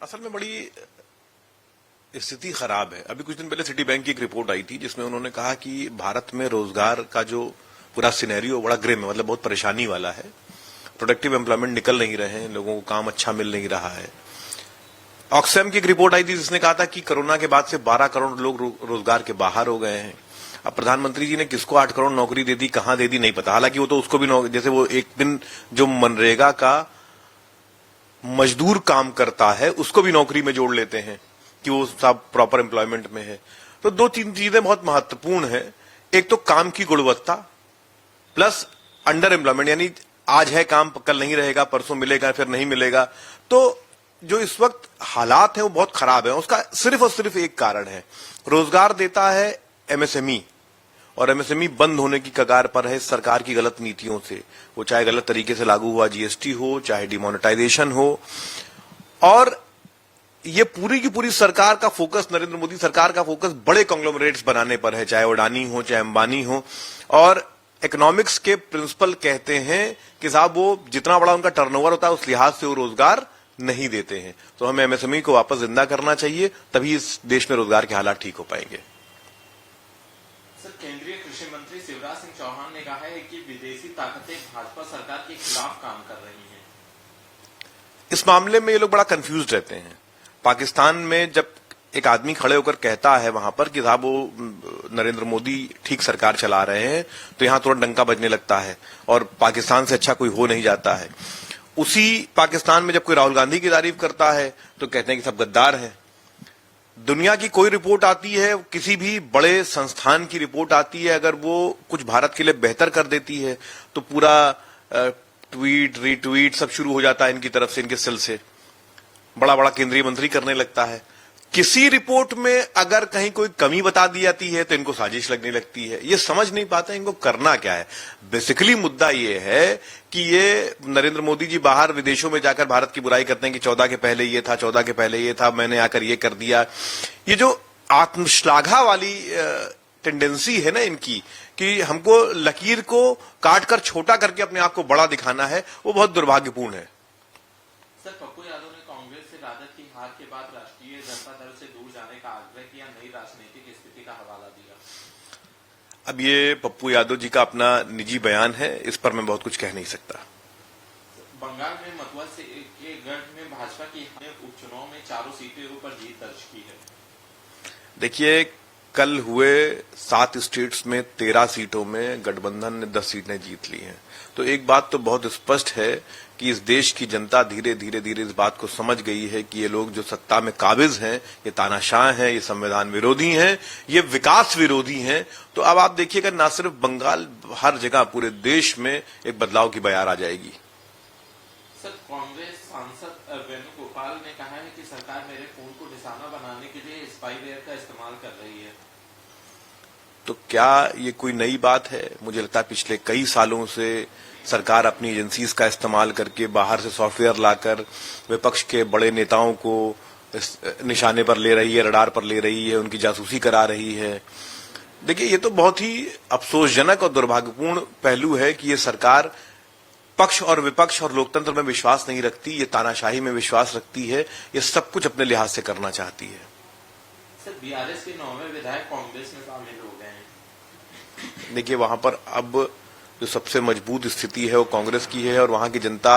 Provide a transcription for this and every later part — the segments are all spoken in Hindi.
असल में बड़ी स्थिति खराब है। अभी कुछ दिन पहले सिटी बैंक की एक रिपोर्ट आई थी जिसमें उन्होंने कहा कि भारत में रोजगार का जो पूरा सिनेरियो बड़ा ग्रिम है, मतलब बहुत परेशानी वाला है। प्रोडक्टिव एम्प्लॉयमेंट निकल नहीं रहे हैं, लोगों को काम अच्छा मिल नहीं रहा है। ऑक्सफैम की एक रिपोर्ट आई थी जिसने कहा था कि कोरोना के बाद से 12 करोड़ लोग रोजगार के बाहर हो गए हैं। अब प्रधानमंत्री जी ने किसको 8 करोड़ नौकरी दे दी, कहां दे दी नहीं पता। हालांकि वो तो उसको भी जैसे वो एक दिन जो मनरेगा का मजदूर काम करता है उसको भी नौकरी में जोड़ लेते हैं कि वो सब प्रॉपर एम्प्लॉयमेंट में है। तो दो तीन चीजें बहुत महत्वपूर्ण है। एक तो काम की गुणवत्ता प्लस अंडर एम्प्लॉयमेंट, यानी आज है काम, कल नहीं रहेगा, परसों मिलेगा, फिर नहीं मिलेगा। तो जो इस वक्त हालात है वो बहुत खराब है। उसका सिर्फ और सिर्फ एक कारण है, रोजगार देता है एमएसएमई, और एमएसएमई बंद होने की कगार पर है सरकार की गलत नीतियों से। वो चाहे गलत तरीके से लागू हुआ जीएसटी हो, चाहे डिमोनेटाइजेशन हो, और ये पूरी की पूरी सरकार का फोकस, नरेंद्र मोदी सरकार का फोकस बड़े कॉन्ग्लोमरेट्स बनाने पर है, चाहे अडानी हो चाहे अंबानी हो। और इकोनॉमिक्स के प्रिंसिपल कहते हैं कि साहब वो जितना बड़ा उनका टर्नओवर होता है उस लिहाज से वो रोजगार नहीं देते हैं। तो हमें एमएसएमई को वापस जिंदा करना चाहिए, तभी इस देश में रोजगार के हालात ठीक हो पाएंगे। सर, केंद्रीय कृषि मंत्री शिवराज सिंह चौहान ने कहा है कि विदेशी ताकतें भाजपा सरकार के खिलाफ काम कर रही हैं। इस मामले में ये लोग बड़ा कंफ्यूज रहते हैं। पाकिस्तान में जब एक आदमी खड़े होकर कहता है वहां पर कि साहब वो नरेंद्र मोदी ठीक सरकार चला रहे हैं, तो यहां तुरंत डंका बजने लगता है और पाकिस्तान से अच्छा कोई हो नहीं जाता है। उसी पाकिस्तान में जब कोई राहुल गांधी की तारीफ करता है तो कहते हैं कि सब गद्दार हैं। दुनिया की कोई रिपोर्ट आती है, किसी भी बड़े संस्थान की रिपोर्ट आती है, अगर वो कुछ भारत के लिए बेहतर कर देती है तो पूरा ट्वीट रीट्वीट सब शुरू हो जाता है इनकी तरफ से, इनके सेल से। बड़ा बड़ा केंद्रीय मंत्री करने लगता है। किसी रिपोर्ट में अगर कहीं कोई कमी बता दी जाती है तो इनको साजिश लगने लगती है। ये समझ नहीं पाते इनको करना क्या है। बेसिकली मुद्दा ये है कि ये नरेंद्र मोदी जी बाहर विदेशों में जाकर भारत की बुराई करते हैं कि 14 के पहले ये था, 14 के पहले ये था, मैंने आकर ये कर दिया। ये जो आत्मश्लाघा वाली टेंडेंसी है ना इनकी, कि हमको लकीर को काट कर छोटा करके अपने आप को बड़ा दिखाना है, वो बहुत दुर्भाग्यपूर्ण है। सर, पप्पू यादव ने कांग्रेस से राजद की हार के बाद राष्ट्रीय जनता दल से दूर जाने का आग्रह किया, नई राजनीतिक स्थिति का हवाला दिया। अब ये पप्पू यादव जी का अपना निजी बयान है, इस पर मैं बहुत कुछ कह नहीं सकता। बंगाल में मतवा से के गढ़ में भाजपा की उपचुनाव में 4 सीटों पर जीत दर्ज की है। देखिए, कल हुए 7 स्टेट्स में 13 सीटों में गठबंधन ने 10 सीटें जीत ली हैं। तो एक बात तो बहुत स्पष्ट है कि इस देश की जनता धीरे धीरे इस बात को समझ गई है कि ये लोग जो सत्ता में काबिज हैं, ये तानाशाह हैं, ये संविधान विरोधी हैं, ये विकास विरोधी हैं। तो अब आप देखिएगा, ना सिर्फ बंगाल, हर जगह पूरे देश में एक बदलाव की बयार आ जाएगी। सर, कांग्रेस सांसद वेणुगोपाल ने कहा है कि सरकार मेरे फोन को निशाना बनाने के लिए स्पाईवेयर का इस्तेमाल कर रही है। तो क्या ये कोई नई बात है? मुझे लगता है पिछले कई सालों से सरकार अपनी एजेंसीज का इस्तेमाल करके बाहर से सॉफ्टवेयर लाकर विपक्ष के बड़े नेताओं को निशाने पर ले रही है, रडार पर ले रही है, उनकी जासूसी करा रही है। देखिए, ये तो बहुत ही अफसोसजनक और दुर्भाग्यपूर्ण पहलू है कि ये सरकार पक्ष और विपक्ष और लोकतंत्र में विश्वास नहीं रखती, ये तानाशाही में विश्वास रखती है, ये सब कुछ अपने लिहाज से करना चाहती है। सर, बीआरएस के 9वें विधायक कांग्रेस में शामिल हो गए हैं। देखिए, वहां पर अब जो सबसे मजबूत स्थिति है वो कांग्रेस की है, और वहां की जनता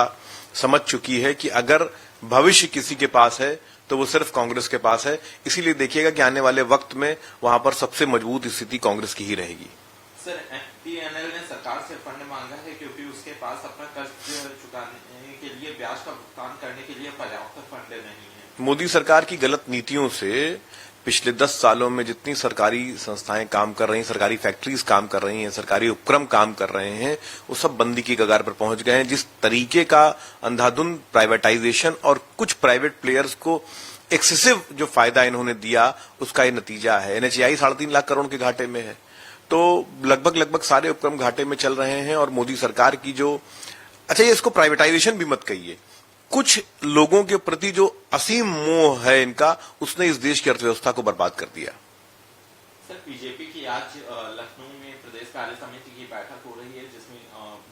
समझ चुकी है कि अगर भविष्य किसी के पास है तो वो सिर्फ कांग्रेस के पास है। इसीलिए देखिएगा कि आने वाले वक्त में वहां पर सबसे मजबूत स्थिति कांग्रेस की ही रहेगी। सर, एमपीएनएल ने सरकार से फंड मांगा है क्योंकि उसके पास अपना कर्ज चुकाने के लिए, ब्याज का भुगतान करने के लिए पर्याप्त फंड नहीं है। मोदी सरकार की गलत नीतियों से पिछले 10 सालों में जितनी सरकारी संस्थाएं काम कर रही हैं, सरकारी फैक्ट्रीज काम कर रही हैं, सरकारी उपक्रम काम कर रहे हैं, वो सब बंदी की कगार पर पहुंच गए हैं। जिस तरीके का अंधाधुंध प्राइवेटाइजेशन और कुछ प्राइवेट प्लेयर्स को एक्सेसिव जो फायदा इन्होंने दिया, उसका ये नतीजा है। एनएचएआई 3.5 लाख करोड़ के घाटे में है। तो लगभग सारे उपक्रम घाटे में चल रहे हैं। और मोदी सरकार की जो, अच्छा, ये इसको प्राइवेटाइजेशन भी मत कहिए, कुछ लोगों के प्रति जो असीम मोह है इनका, उसने इस देश की अर्थव्यवस्था को बर्बाद कर दिया। सर, बीजेपी की आज लखनऊ में प्रदेश कार्य समिति की बैठक हो रही है, जिसमें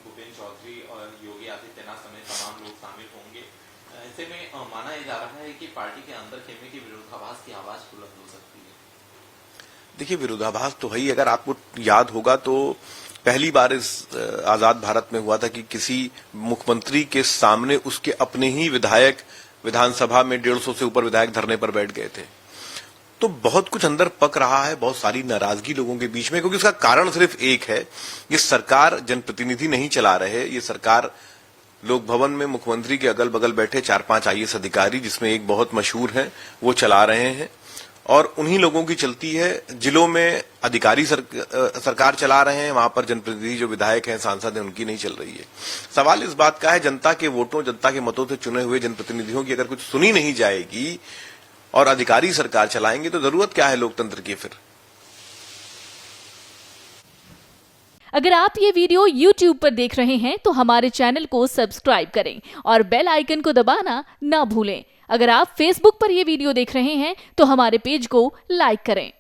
भूपेंद्र चौधरी और योगी आदित्यनाथ समेत तमाम लोग शामिल होंगे। ऐसे में माना बताया जा रहा है कि पार्टी के अंदर खेमे की विरोधाभास की आवाज बुलंद हो सकती है। देखिए, विरोधाभास तो है ही। अगर आपको याद होगा तो पहली बार इस आजाद भारत में हुआ था कि किसी मुख्यमंत्री के सामने उसके अपने ही विधायक विधानसभा में 150 से ऊपर विधायक धरने पर बैठ गए थे। तो बहुत कुछ अंदर पक रहा है, बहुत सारी नाराजगी लोगों के बीच में, क्योंकि उसका कारण सिर्फ एक है, ये सरकार जनप्रतिनिधि नहीं चला रहे। ये सरकार लोक भवन में मुख्यमंत्री के अगल बगल बैठे 4-5 आईएएस अधिकारी, जिसमें एक बहुत मशहूर हैं, वो चला रहे हैं और उन्हीं लोगों की चलती है। जिलों में अधिकारी सरकार चला रहे हैं, वहां पर जनप्रतिनिधि जो विधायक हैं, सांसद हैं, उनकी नहीं चल रही है। सवाल इस बात का है, जनता के वोटों, जनता के मतों से चुने हुए जनप्रतिनिधियों की अगर कुछ सुनी नहीं जाएगी और अधिकारी सरकार चलाएंगे तो जरूरत क्या है लोकतंत्र की फिर। अगर आप ये वीडियो YouTube पर देख रहे हैं तो हमारे चैनल को सब्सक्राइब करें और बेल आइकन को दबाना ना भूलें। अगर आप Facebook पर ये वीडियो देख रहे हैं तो हमारे पेज को लाइक करें।